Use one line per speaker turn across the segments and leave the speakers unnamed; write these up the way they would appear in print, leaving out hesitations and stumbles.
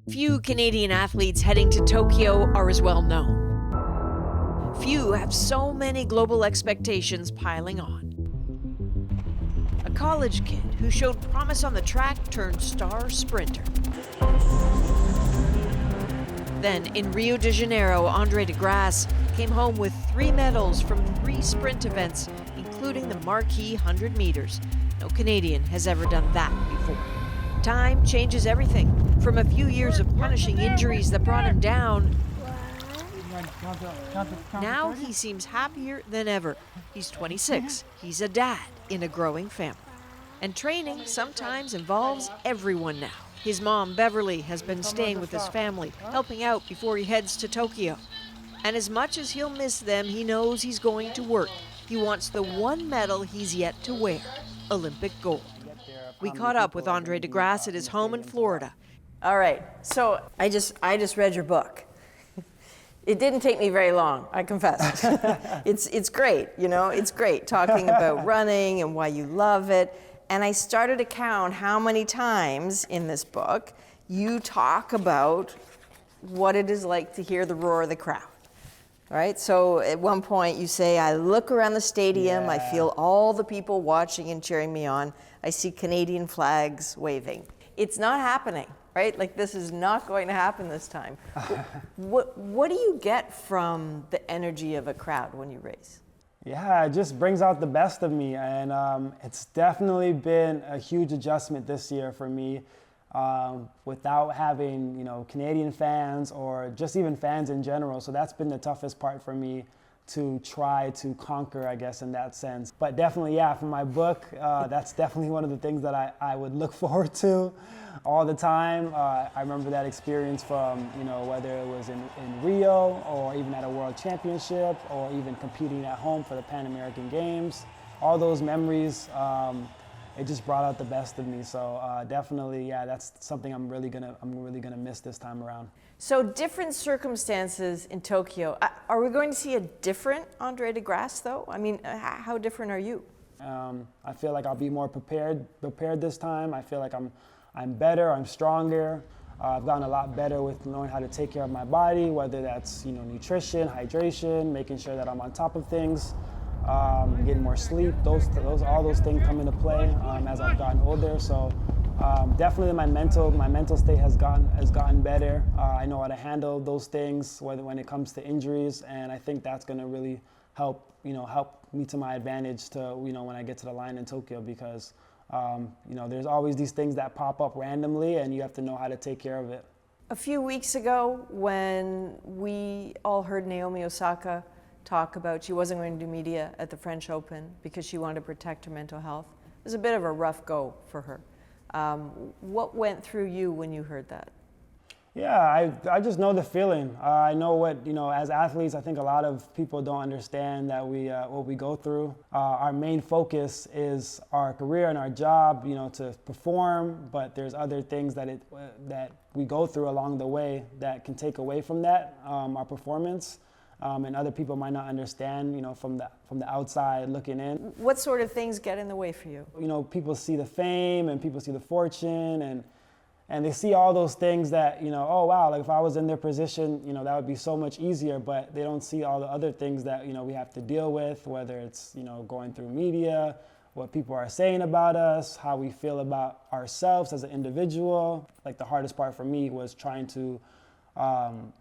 Few Canadian athletes heading to Tokyo are as well known. Few have so many global expectations piling on. A college kid who showed promise on the track turned star sprinter. Then, in Rio de Janeiro, Andre de Grasse came home with 3 medals from 3 sprint events, including the marquee 100 meters. No Canadian has ever done that before. Time changes everything. From a few years of punishing injuries that brought him down, now he seems happier than ever. He's 26. He's a dad in a growing family. And training sometimes involves everyone now. His mom, Beverly, has been staying with his family, helping out before he heads to Tokyo. And as much as he'll miss them, he knows he's going to work. He wants the one medal he's yet to wear, Olympic gold. We caught up with Andre de Grasse at his home in Florida.
All right, so I just read your book. It didn't take me very long, I confess. It's great, you know, it's great talking about running and why you love it. And I started to count how many times in this book you talk about what it is like to hear the roar of the crowd. All right, so at one point you say, I look around the stadium, I feel all the people watching and cheering me on. I see Canadian flags waving. It's not happening, right? Like, this is not going to happen this time. What do you get from the energy of a crowd when you race?
Yeah, it just brings out the best of me, and it's definitely been a huge adjustment this year for me. Without having, you know, Canadian fans or just even fans in general. So that's been the toughest part for me to try to conquer, I guess, in that sense. But definitely, yeah, for my book, that's definitely one of the things that I would look forward to all the time. I remember that experience from, you know, whether it was in Rio or even at a World Championship or even competing at home for the Pan American Games. All those memories, it just brought out the best of me. So definitely, yeah, that's something I'm really gonna miss this time around.
So different circumstances in Tokyo. Are we going to see a different Andre de Grasse, though? I mean, how different are you?
I feel like I'll be more prepared this time. I feel like I'm better, I'm stronger. I've gotten a lot better with knowing how to take care of my body, whether that's, you know, nutrition, hydration, making sure that I'm on top of things. Getting more sleep, all those things come into play as I've gotten older. So definitely my mental state has gotten better. I know how to handle those things when it comes to injuries, and I think that's going to really help me to my advantage to, you know, when I get to the line in Tokyo, because you know, there's always these things that pop up randomly, and you have to know how to take care of it.
A few weeks ago, when we all heard Naomi Osaka talk about she wasn't going to do media at the French Open because she wanted to protect her mental health, it was a bit of a rough go for her. What went through you when you heard that?
Yeah, I just know the feeling. I know what, you know, as athletes, I think a lot of people don't understand that what we go through. Our main focus is our career and our job, you know, to perform, but there's other things that we go through along the way that can take away from that, our performance. And other people might not understand, you know, from the outside looking in.
What sort of things get in the way for you?
You know, people see the fame and people see the fortune and they see all those things that, you know, oh wow, like if I was in their position, you know, that would be so much easier, but they don't see all the other things that, you know, we have to deal with, whether it's, you know, going through media, what people are saying about us, how we feel about ourselves as an individual. Like the hardest part for me was trying to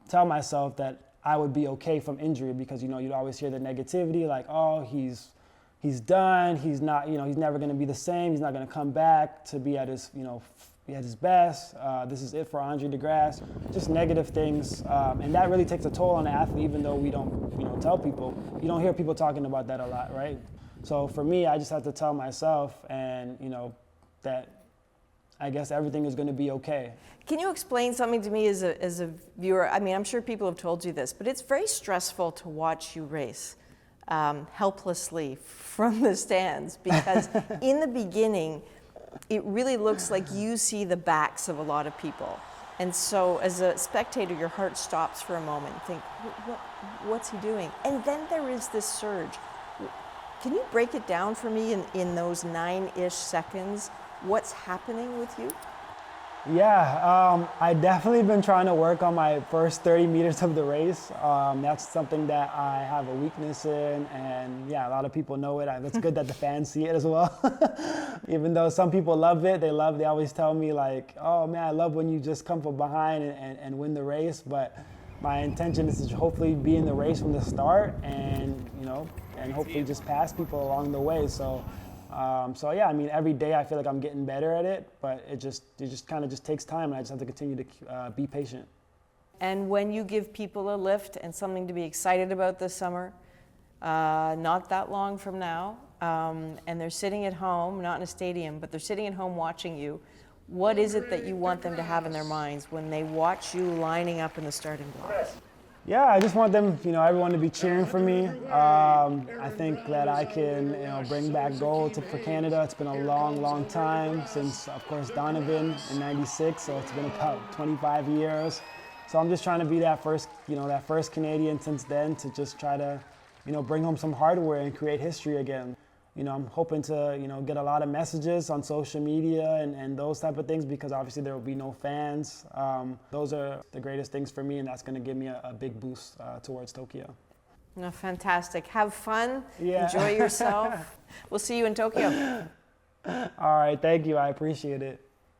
tell myself that I would be okay from injury, because, you know, you'd always hear the negativity, like, oh, he's done, he's not, you know, he's never going to be the same, he's not going to come back to be at his, you know, be at his best. This is it for Andre de Grasse. Just negative things, and that really takes a toll on the athlete, even though we don't, you know, tell people. You don't hear people talking about that a lot, right? So for me, I just have to tell myself, and, you know, that I guess everything is going to be okay. Can you explain something to me as a viewer? I mean, I'm sure people have told you this, but it's very stressful to watch you race helplessly from the stands, because in the beginning, it really looks like you see the backs of a lot of people. And so as a spectator, your heart stops for a moment and think, what's he doing? And then there is this surge. Can you break it down for me in those 9-ish seconds? What's happening with you? Yeah, I definitely been trying to work on my first 30 meters of the race. That's something that I have a weakness in, and yeah, a lot of people know it. It's good that the fans see it as well. Even though some people love it, they always tell me like, oh man, I love when you just come from behind and win the race. But my intention is to hopefully be in the race from the start, and and hopefully just pass people along the way. So yeah, I mean, every day I feel like I'm getting better at it, but it just kind of just takes time, and I just have to continue to be patient.
And when you give people a lift and something to be excited about this summer, not that long from now, and they're sitting at home, not in a stadium, but they're sitting at home watching you, what is it that you want them to have in their minds when they watch you lining up in the starting blocks?
Yeah, I just want them, everyone to be cheering for me. I think that I can, bring back gold for Canada. It's been a long, long time since, of course, Donovan in '96. So it's been about 25 years. So I'm just trying to be that first Canadian since then to just try to, bring home some hardware and create history again. I'm hoping to, get a lot of messages on social media and those type of things, because obviously there will be no fans. Those are the greatest things for me, and that's going to give me a big boost towards Tokyo.
No, fantastic. Have fun.
Yeah.
Enjoy yourself. We'll see you in Tokyo.
All right, thank you. I appreciate it.